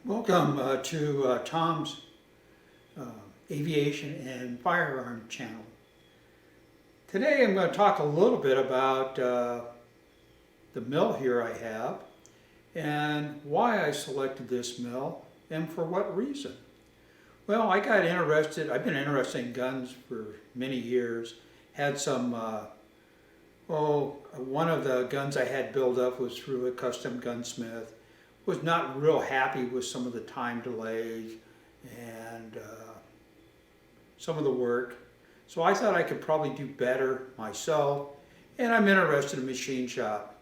Welcome to Tom's uh, Aviation and Firearm channel. Today I'm going to talk a little bit about the mill here I have and why I selected this mill and for what reason. Well, I've been interested in guns for many years. Had some, one of the guns I had built up was through a custom gunsmith. Was not real happy with some of the time delays and some of the work. So I thought I could probably do better myself, and I'm interested in machine shop.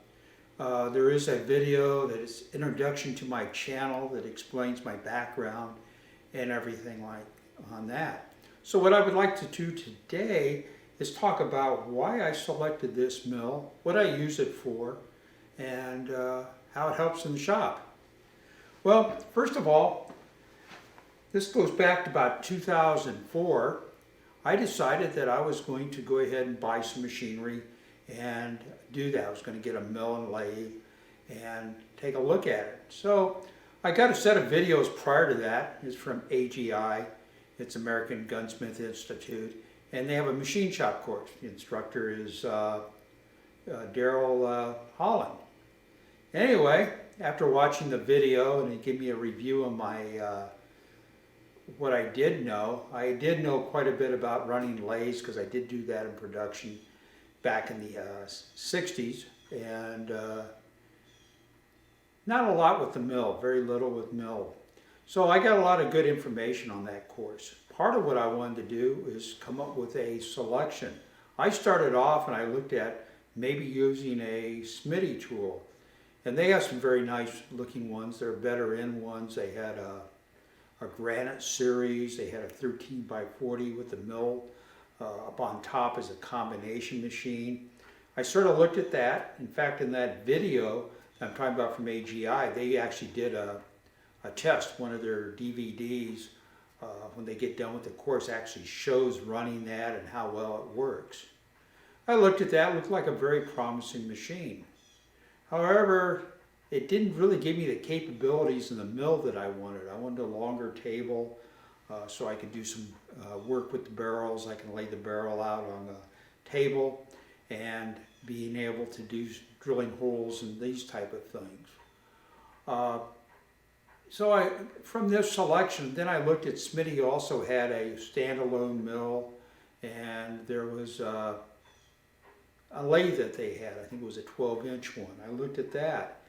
There is a video that is introduction to my channel that explains my background and everything like on that. So what I would like to do today is talk about why I selected this mill, what I use it for, and how it helps in the shop. Well, first of all, this goes back to about 2004. I decided that I was going to go ahead and buy some machinery and do that. I was going to get a mill and lathe and take a look at it. So I got a set of videos prior to that. It's from AGI. It's American Gunsmith Institute. And they have a machine shop course. The instructor is Daryl Holland. Anyway, after watching the video and they give me a review of my what I did know quite a bit about running lathes because I did do that in production back in the 60s, and not a lot with the mill, very little with mill. So I got a lot of good information on that course. Part of what I wanted to do is come up with a selection. I started off and I looked at maybe using a Smitty tool. And they have some very nice looking ones. They're better end ones. They had a Granite series. They had a 13 by 40 with the mill up on top as a combination machine. I sort of looked at that. In fact, in that video I'm talking about from AGI, they actually did a test. One of their DVDs, when they get done with the course, actually shows running that and how well it works. I looked at that. It looked like a very promising machine. However, it didn't really give me the capabilities in the mill that I wanted. I wanted a longer table so I could do some work with the barrels. I can lay the barrel out on the table and being able to do drilling holes and these type of things. From this selection, then I looked at Smitty also had a standalone mill, and there was a lathe that they had. I think it was a 12-inch one. I looked at that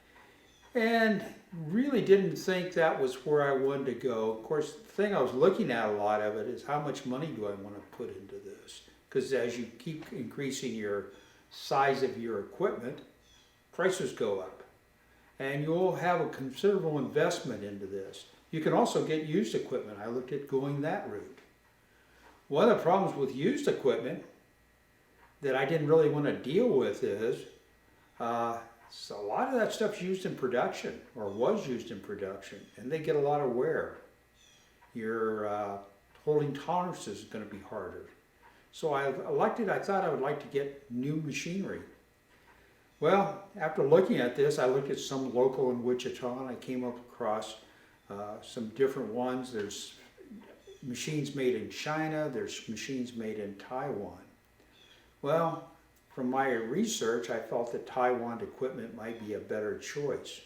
and really didn't think that was where I wanted to go. Of course, the thing I was looking at a lot of it is how much money do I want to put into this? Because as you keep increasing your size of your equipment, prices go up. And you'll have a considerable investment into this. You can also get used equipment. I looked at going that route. One of the problems with used equipment that I didn't really want to deal with is so a lot of that stuff's used in production or was used in production, and they get a lot of wear. Your holding tolerances is going to be harder. So I thought I would like to get new machinery. Well, after looking at this, I looked at some local in Wichita and I came up across some different ones. There's machines made in China, there's machines made in Taiwan. Well, from my research, I felt that Taiwan equipment might be a better choice.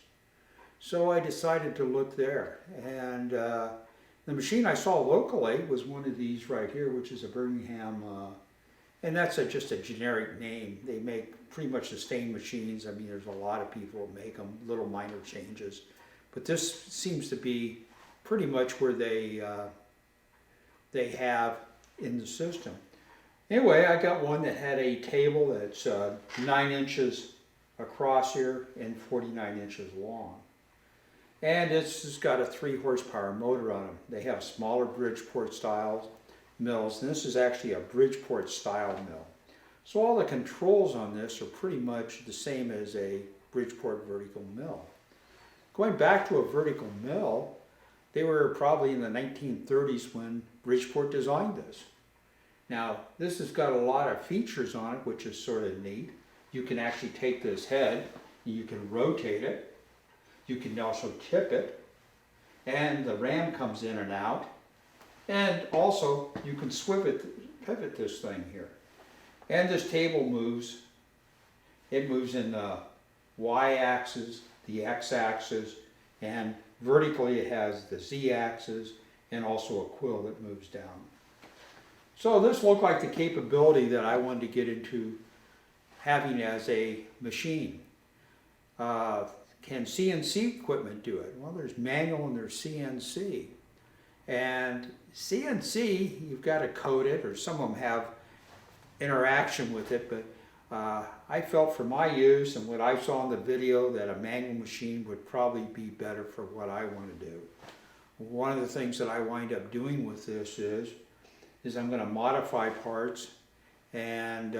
So I decided to look there. And the machine I saw locally was one of these right here, which is a Birmingham, and that's just a generic name. They make pretty much the same machines. I mean, there's a lot of people that make them, little minor changes. But this seems to be pretty much where they have in the system. Anyway, I got one that had a table that's 9 inches across here and 49 inches long. And it's got a 3 horsepower motor on them. They have smaller Bridgeport style mills, and this is actually a Bridgeport style mill. So all the controls on this are pretty much the same as a Bridgeport vertical mill. Going back to a vertical mill, they were probably in the 1930s when Bridgeport designed this. Now, this has got a lot of features on it, which is sort of neat. You can actually take this head, and you can rotate it. You can also tip it. and the ram comes in and out. And also you can pivot this thing here. And this table moves. It moves in the y-axis, the x-axis, and vertically it has the z-axis and also a quill that moves down. So this looked like the capability that I wanted to get into having as a machine. Can CNC equipment do it? Well, there's manual and there's CNC. And CNC, you've got to code it, or some of them have interaction with it, but I felt for my use and what I saw in the video that a manual machine would probably be better for what I want to do. One of the things that I wind up doing with this is I'm going to modify parts and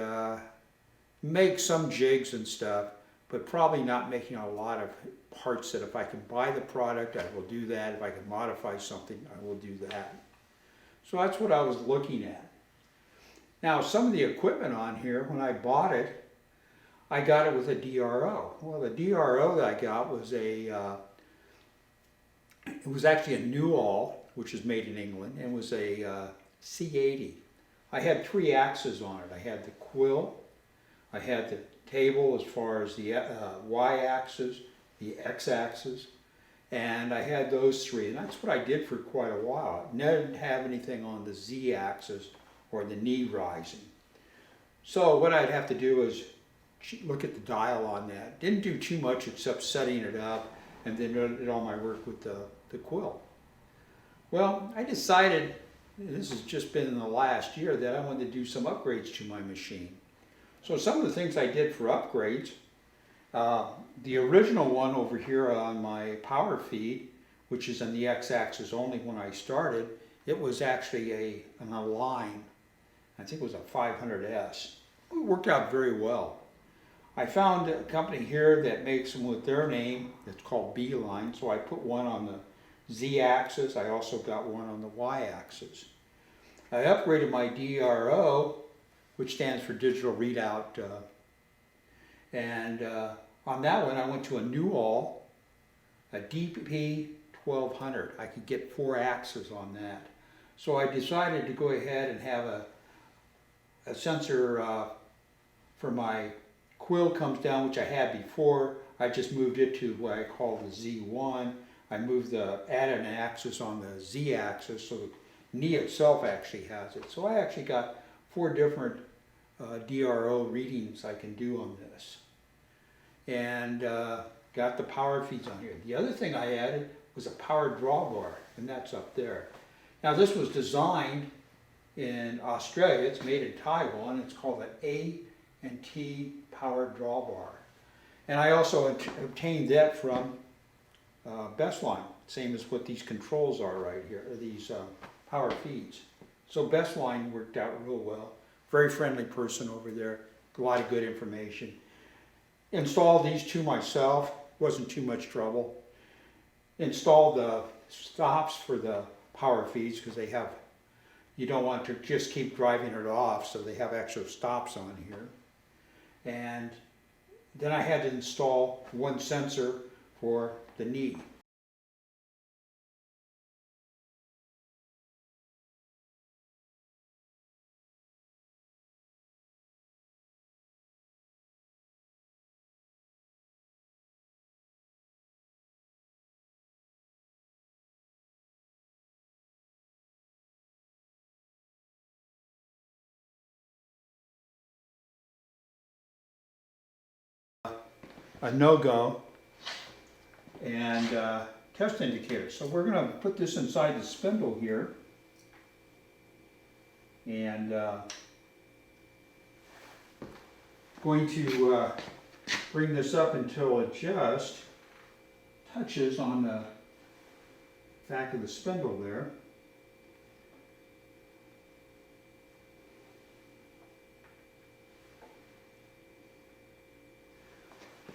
make some jigs and stuff, but probably not making a lot of parts that if I can buy the product, I will do that. If I can modify something, I will do that. So that's what I was looking at. Now, some of the equipment on here, when I bought it, I got it with a DRO. Well, the DRO that I got was it was actually a Newall, which is made in England, and was a C80. I had 3 axes on it. I had the quill, I had the table as far as the y-axis, the x-axis, and I had those 3, and that's what I did for quite a while. I didn't have anything on the z-axis or the knee rising. So what I'd have to do is look at the dial on that. Didn't do too much except setting it up and then did all my work with the quill. Well, I decided, and this has just been in the last year, that I wanted to do some upgrades to my machine. So some of the things I did for upgrades, the original one over here on my power feed, which is on the x-axis only when I started, it was actually an Align. I think it was a 500S. It worked out very well. I found a company here that makes them with their name. It's called Beeline. So I put one on the Z-axis. I also got one on the Y-axis. I upgraded my DRO, which stands for Digital Readout. And on that one, I went to a Newall, a DP 1200. I could get 4 axes on that. So I decided to go ahead and have a sensor for my quill comes down, which I had before. I just moved it to what I call the Z1. I added an axis on the Z-axis, so the knee itself actually has it. So I actually got 4 different DRO readings I can do on this. And got the power feeds on here. The other thing I added was a power drawbar, and that's up there. Now this was designed in Australia. It's made in Taiwan. It's called an A&T power drawbar. And I also obtained that from Bestline, same as what these controls are right here, these power feeds. So Bestline worked out real well. Very friendly person over there, a lot of good information. Installed these 2 myself, wasn't too much trouble. Installed the stops for the power feeds because they have, you don't want to just keep driving it off, so they have extra stops on here. And then I had to install 1 sensor for the knee. A no-go and test indicator. So we're going to put this inside the spindle here and going to bring this up until it just touches on the back of the spindle there.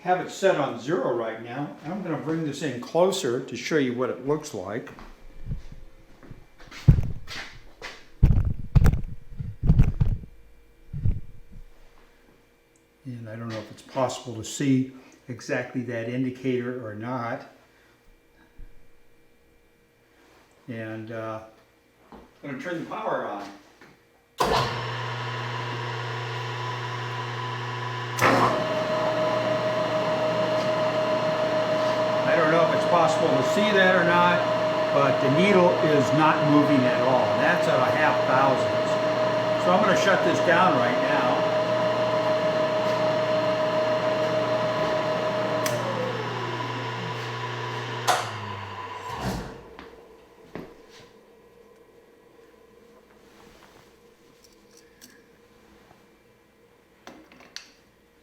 Have it set on 0 right now. I'm going to bring this in closer to show you what it looks like. And I don't know if it's possible to see exactly that indicator or not. And I'm going to turn the power on. I don't know if it's possible to see that or not, but the needle is not moving at all. That's at a 1/2 thousandths. So I'm going to shut this down right now.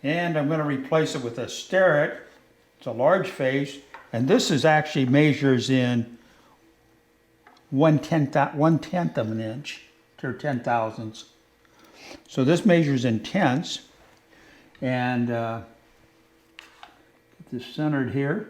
And I'm going to replace it with a Starrett. It's a large face, and this is actually measures in 1/10 of an inch to 10 thousandths. So this measures in tenths, and get this centered here.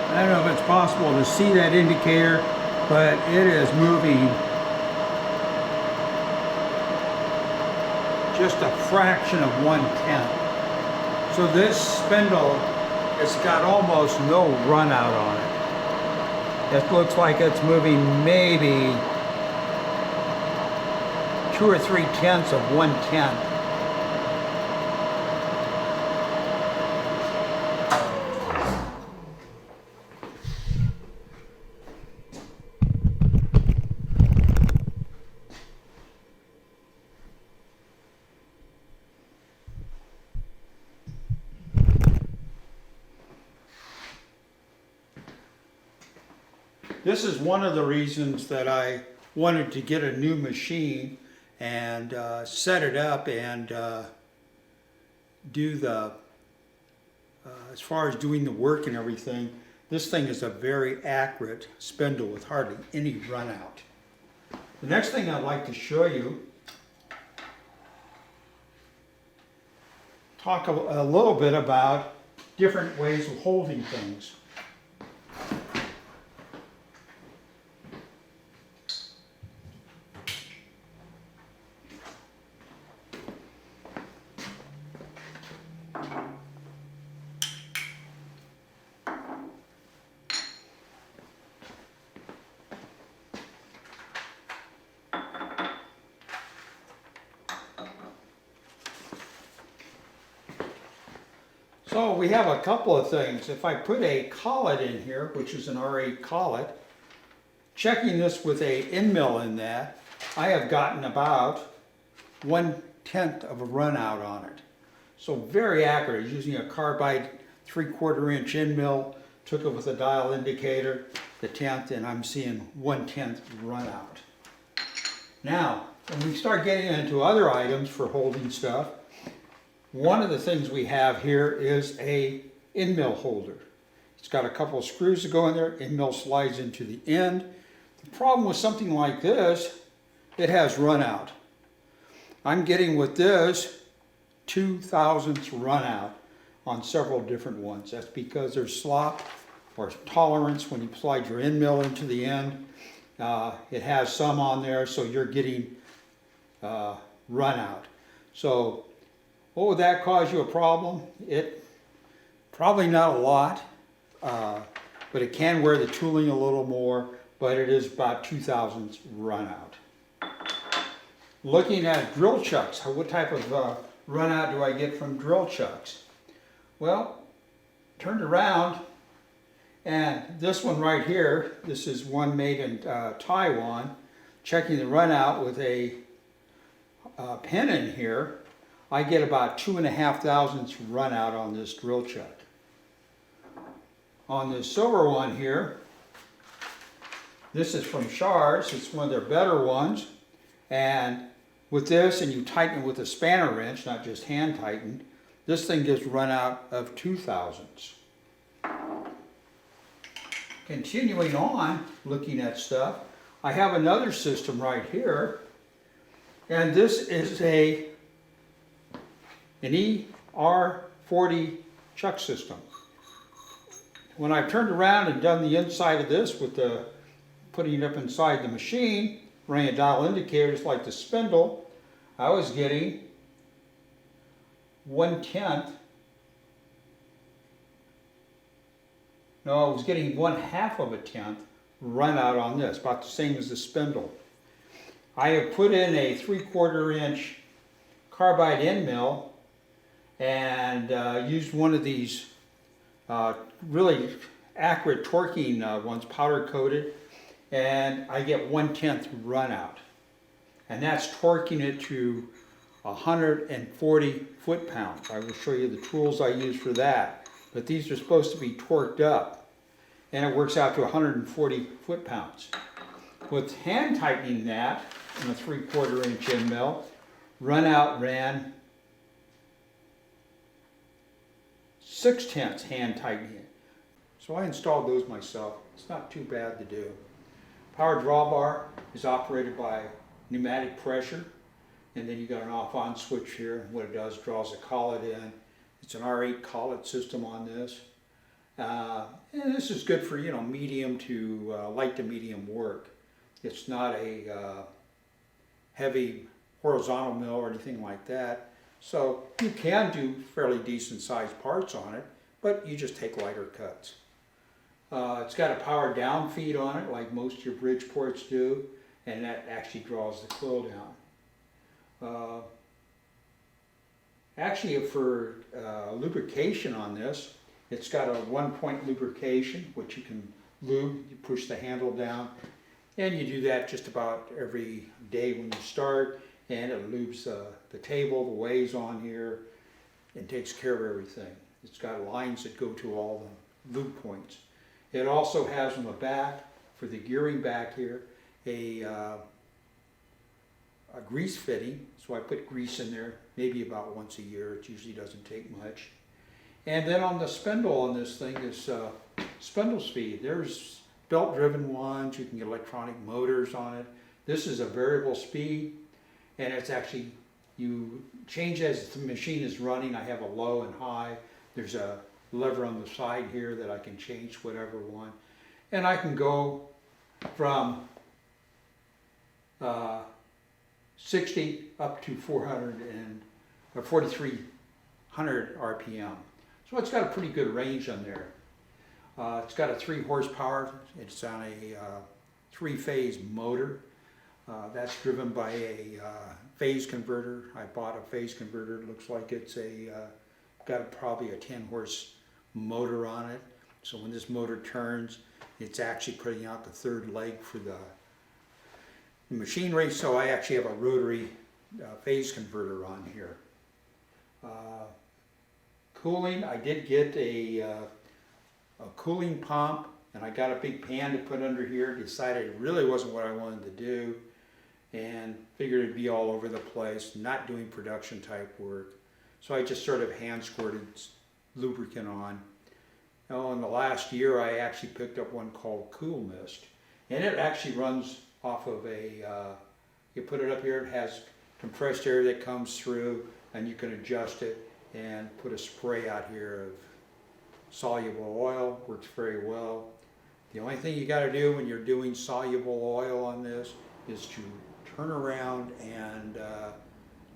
I don't know if it's possible to see that indicator, but it is moving just a fraction of 1/10. So this spindle, it's got almost no run out on it. It looks like it's moving maybe 2 or 3/10 of 1/10. This is one of the reasons that I wanted to get a new machine and set it up and do the, as far as doing the work and everything, this thing is a very accurate spindle with hardly any run out. The next thing I'd like to show you, talk a little bit about different ways of holding things. So we have a couple of things. If I put a collet in here, which is an R8 collet, checking this with a end mill in that, I have gotten about 1/10 of a run out on it. So very accurate, using a carbide 3/4 inch end mill, took it with a dial indicator, the 10th, and I'm seeing 1/10 run out. Now, when we start getting into other items for holding stuff, one of the things we have here is a end mill holder. It's got a couple of screws that go in there, end mill slides into the end. The problem with something like this, it has run out. I'm getting with this 0.002 run out on several different ones. That's because there's slop or tolerance when you slide your end mill into the end. It has some on there, so you're getting run out. So what would that cause you a problem? It probably not a lot, but it can wear the tooling a little more, but it is about 0.002 run out. Looking at drill chucks, what type of run out do I get from drill chucks? Well, turned around, and this one right here, this is one made in Taiwan. Checking the run out with a pen in here, I get about 2,500 run out on this drill chuck. On this silver one here, this is from Shars. It's one of their better ones, and with this, and you tighten it with a spanner wrench, not just hand tightened, this thing gives run out of 2,000. Continuing on, looking at stuff, I have another system right here, and this is an ER40 chuck system. When I've turned around and done the inside of this with the putting it up inside the machine, running a dial indicator just like the spindle, I was getting 1/10. No, I was getting 1/2 of a tenth run out on this, about the same as the spindle. I have put in a 3/4 inch carbide end mill and used one of these really accurate torquing ones, powder coated, and I get 1/10 run out. And that's torquing it to 140 foot-pounds. I will show you the tools I use for that. But these are supposed to be torqued up, and it works out to 140 foot-pounds. With hand tightening that in a 3/4 inch end mill, run out ran 6/10 hand tightening it. So I installed those myself. It's not too bad to do. Power drawbar is operated by pneumatic pressure, and then you got an off-on switch here. What it does, draws a collet in. It's an R8 collet system on this. And this is good for, medium to light to medium work. It's not a heavy horizontal mill or anything like that. So you can do fairly decent sized parts on it, but you just take lighter cuts. It's got a power down feed on it like most of your Bridgeports do, and that actually draws the quill down. Actually, for lubrication on this, it's got a 1-point lubrication, which you can lube. You push the handle down, and you do that just about every day when you start, and it lubes the table, the ways on here, and takes care of everything. It's got lines that go to all the lube points. It also has on the back, for the gearing back here, a grease fitting. So I put grease in there maybe about once a year. It usually doesn't take much. And then on the spindle on this thing is spindle speed. There's belt-driven ones. You can get electronic motors on it. This is a variable speed, and it's actually, you change as the machine is running. I have a low and high. There's a lever on the side here that I can change whatever one. And I can go from 60 up to 4,300 RPM. So it's got a pretty good range on there. It's got a 3 horsepower. It's on a 3-phase motor. That's driven by a phase converter. I bought a phase converter. It looks like it's got probably a 10 horse motor on it. So when this motor turns, it's actually putting out the third leg for the machinery. So I actually have a rotary phase converter on here. Cooling, I did get a cooling pump, and I got a big pan to put under here. Decided it really wasn't what I wanted to do, and figured it'd be all over the place, not doing production type work. So I just sort of hand squirted lubricant on. In the last year, I actually picked up one called Cool Mist, and it actually runs off of a You put it up here, it has compressed air that comes through, and you can adjust it and put a spray out here of soluble oil. Works very well. The only thing you got to do when you're doing soluble oil on this is to turn around and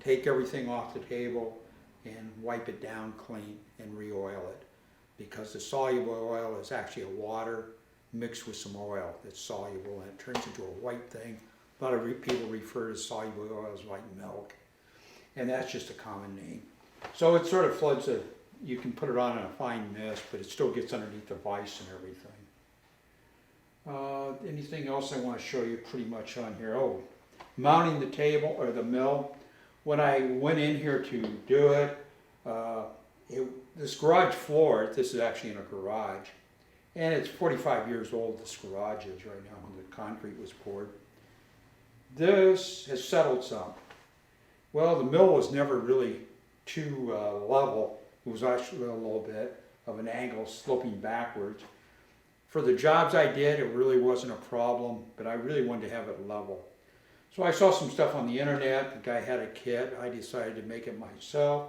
take everything off the table and wipe it down clean and re-oil it, because the soluble oil is actually a water mixed with some oil that's soluble, and it turns into a white thing. A lot of people refer to soluble oil as white milk, and that's just a common name. So it sort of floods you can put it on in a fine mist, but it still gets underneath the vise and everything. Anything else I want to show you pretty much on here? Oh, mounting the table or the mill. When I went in here to do it, this garage floor, this is actually in a garage, and it's 45 years old, this garage is right now when the concrete was poured. This has settled some. Well, the mill was never really too level. It was actually a little bit of an angle sloping backwards. For the jobs I did, it really wasn't a problem, but I really wanted to have it level. So I saw some stuff on the internet. The guy had a kit. I decided to make it myself.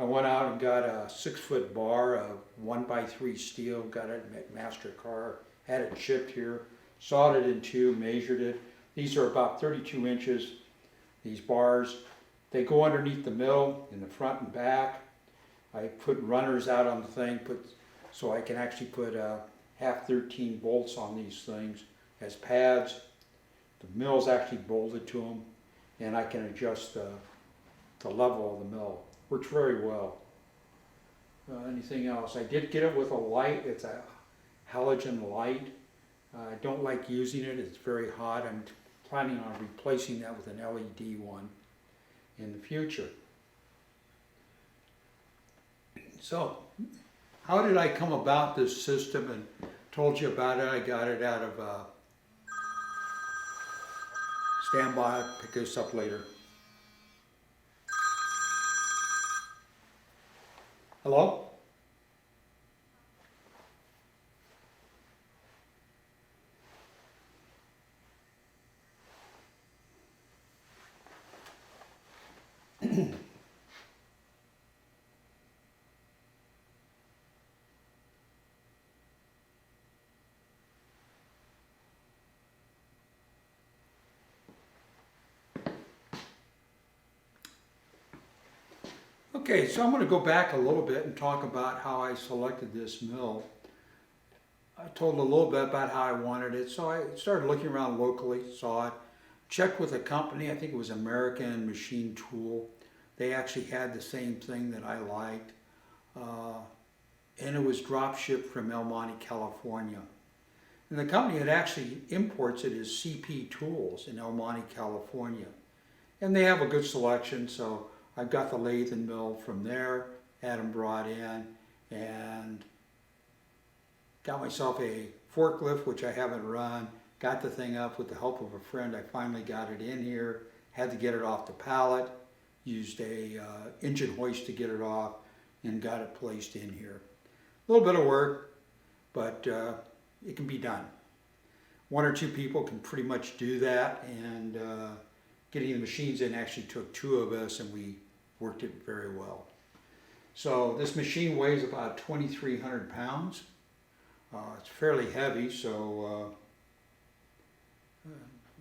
I went out and got a 6-foot bar of 1x3 steel, got it at MasterCar, had it shipped here, sawed it in two, measured it. These are about 32 inches, these bars. They go underneath the mill in the front and back. I put runners out on the thing so I can actually put half 13 bolts on these things as pads. The mill's actually bolted to them, and I can adjust the level of the mill. Works very well. Anything else? I did get it with a light. It's a halogen light. I don't like using it. It's very hot. I'm planning on replacing that with an LED one in the future. So, how did I come about this system and told you about it? I got it out of stand by, pick this up later. Hello? Okay, so I'm going to go back a little bit and talk about how I selected this mill. I told a little bit about how I wanted it, so I started looking around locally, saw it, checked with a company, I think it was American Machine Tool. They actually had the same thing that I liked, and it was drop shipped from El Monte, California. And the company that actually imports it is CP Tools in El Monte, California. And they have a good selection, so I got the lathe and mill from there, had them brought in, and got myself a forklift, which I haven't run, got the thing up with the help of a friend. I finally got it in here, had to get it off the pallet, used a engine hoist to get it off, and got it placed in here. A little bit of work, but it can be done. One or two people can pretty much do that, and getting the machines in actually took two of us, and we worked it very well. So this machine weighs about 2,300 pounds. It's fairly heavy, so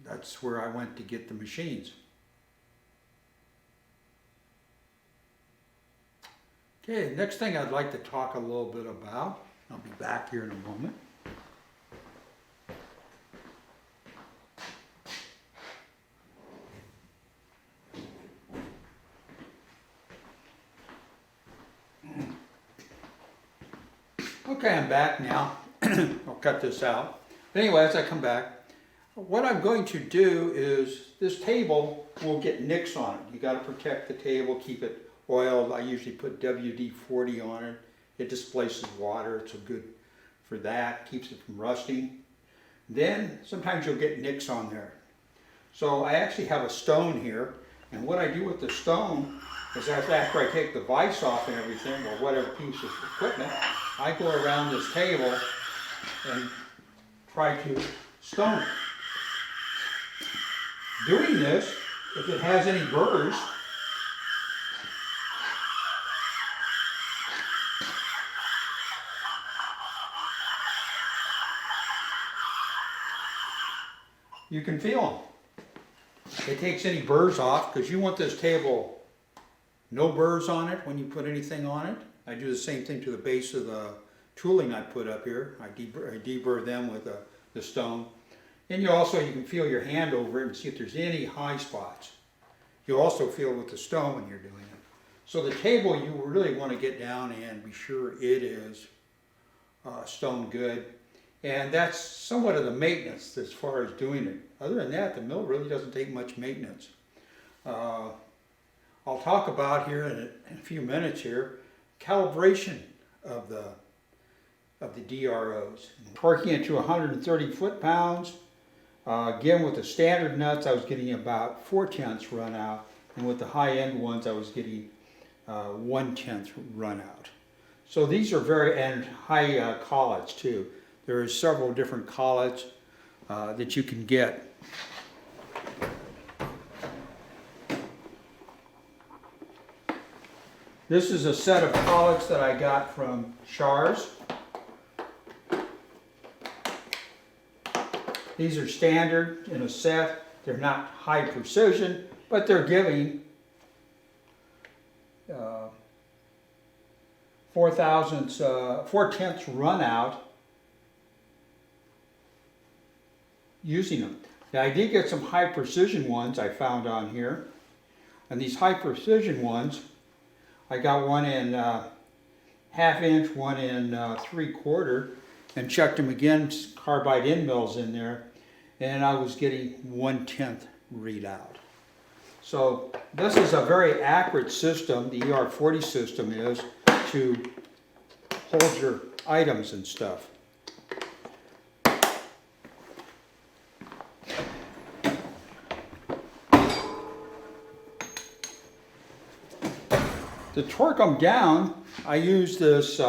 that's where I went to get the machines. Okay, next thing I'd like to talk a little bit about, I'll be back here in a moment. Okay, I'm back now. I'll cut this out. But anyway, as I come back, what I'm going to do is this table will get nicks on it. You got to protect the table, keep it oiled. I usually put WD-40 on it. It displaces water. It's good for that. Keeps it from rusting. Then sometimes you'll get nicks on there. So I actually have a stone here, and what I do with the stone is after I take the vise off and everything, or whatever piece of equipment, I go around this table and try to stone it. Doing this if it has any burrs. You can feel them. It takes any burrs off because you want this table no burrs on it when you put anything on it. I do the same thing to the base of the tooling I put up here. I deburr them with the stone. And you can feel your hand over it and see if there's any high spots. You also feel with the stone when you're doing it. So the table you really want to get down and be sure it is stone good. And that's somewhat of the maintenance as far as doing it. Other than that, the mill really doesn't take much maintenance. I'll talk about here in a few minutes here, calibration of the DROs. Torquing it to 130 foot-pounds. Again, with the standard nuts, I was getting about 4/10 run out, and with the high-end ones, I was getting 1/10 run out. So these are and high collets too. There are several different collets that you can get. This is a set of collets that I got from Shars. These are standard in a set. They're not high precision, but they're giving 4/10 run out using them. Now I did get some high precision ones I found on here. And these high precision ones, I got one in 1/2 inch, one in 3/4, and checked them again, carbide end mills in there, and I was getting 1/10 readout. So this is a very accurate system, the ER40 system is, to hold your items and stuff. To torque them down, I use this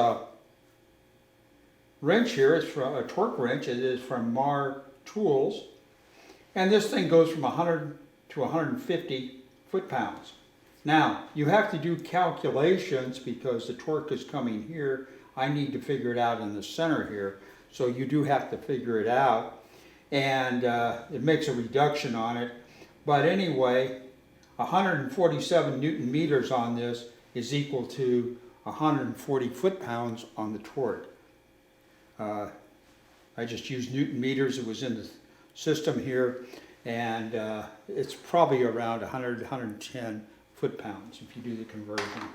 wrench here. It's from a torque wrench. It is from Mar Tools. And this thing goes from 100 to 150 foot-pounds. Now, you have to do calculations because the torque is coming here. I need to figure it out in the center here. So you do have to figure it out. And it makes a reduction on it. But anyway, 147 Newton meters on this is equal to 140 foot-pounds on the torque. I just used Newton meters. It was in the system here, and it's probably around 100, 110 foot-pounds if you do the conversion.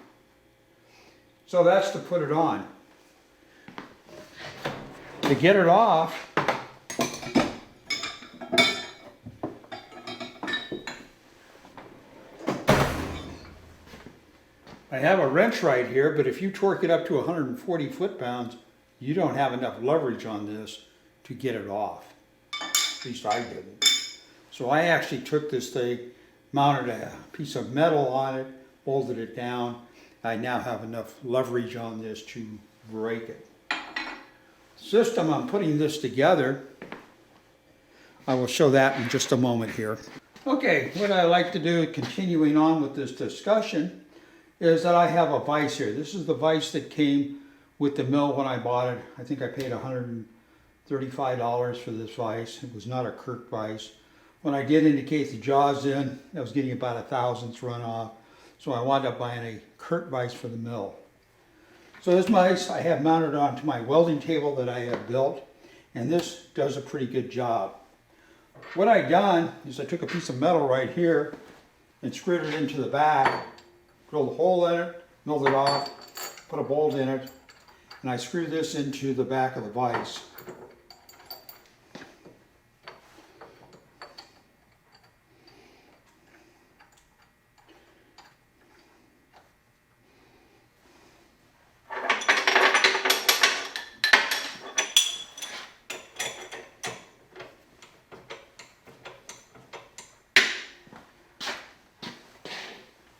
So that's to put it on. To get it off, I have a wrench right here, but if you torque it up to 140 foot-pounds, you don't have enough leverage on this to get it off. At least I didn't. So I actually took this thing, mounted a piece of metal on it, bolted it down. I now have enough leverage on this to break it. System I'm putting this together, I will show that in just a moment here. Okay, what I like to do, continuing on with this discussion, is that I have a vise here. This is the vise that came with the mill when I bought it. I think I paid $135 for this vise. It was not a Kirk vise. When I did indicate the jaws in, I was getting about 1/1000 run off. So I wound up buying a Kirk vise for the mill. So this vise I have mounted onto my welding table that I have built, and this does a pretty good job. What I done is I took a piece of metal right here and screwed it into the back, drilled a hole in it, milled it off, put a bolt in it, and I screwed this into the back of the vise.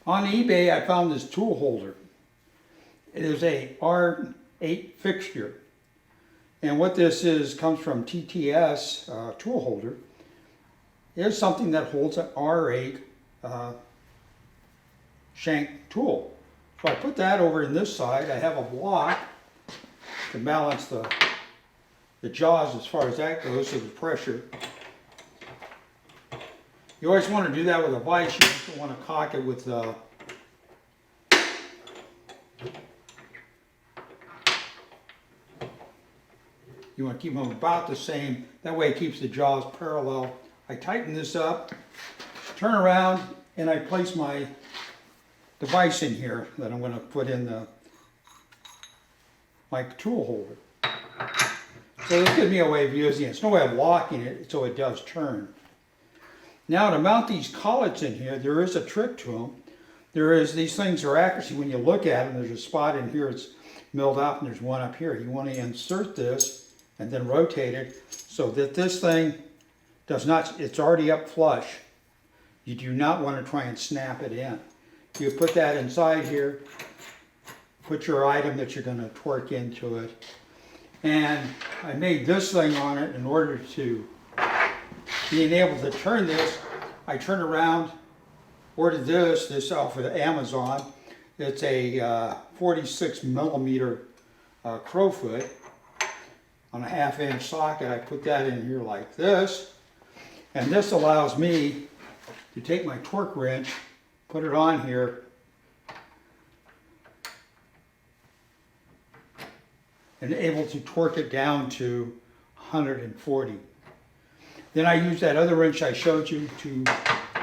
On eBay, I found this tool holder. It is a R8 fixture. And what this is, comes from TTS tool holder. It is something that holds an R8 shank tool. So I put that over in this side. I have a block to balance the jaws as far as that goes, so the pressure. You always want to do that with a vise. You don't want to cock it with you want to keep them about the same. That way it keeps the jaws parallel. I tighten this up, turn around, and I place my device in here that I'm going to put in my tool holder. So this gives me a way of using it. It's no way of locking it so it does turn. Now to mount these collets in here, there is a trick to them. These things are accuracy. When you look at them, there's a spot in here it's milled out and there's one up here. You want to insert this and then rotate it so that this thing does not, it's already up flush. You do not want to try and snap it in. You put that inside here, put your item that you're going to torque into it. And I made this thing on it in order to being able to turn this. I turn around, ordered this off of Amazon. It's a 46 millimeter crowfoot on a 1/2 inch socket. I put that in here like this. And this allows me to take my torque wrench, put it on here, and able to torque it down to 140. Then I use that other wrench I showed you to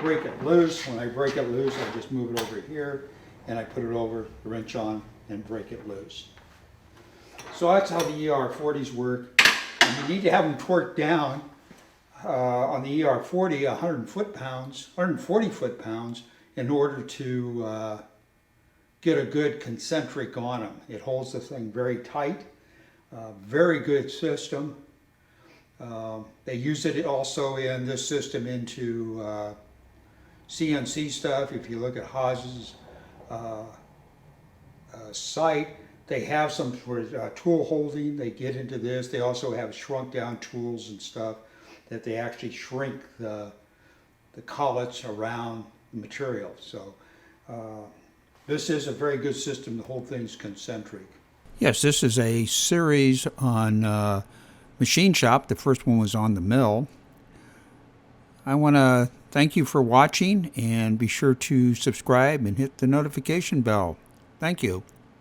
break it loose. When I break it loose, I just move it over here and I put it over the wrench on and break it loose. So that's how the ER40s work. And you need to have them torqued down on the ER40 140 foot-pounds in order to get a good concentric on them. It holds the thing very tight. Very good system. They use it also in this system into CNC stuff. If you look at Haas's site, they have some for tool holding. They get into this. They also have shrunk down tools and stuff that they actually shrink the collets around the material. So this is a very good system. The whole thing's concentric. Yes, this is a series on Machine Shop. The first one was on the mill. I want to thank you for watching and be sure to subscribe and hit the notification bell. Thank you.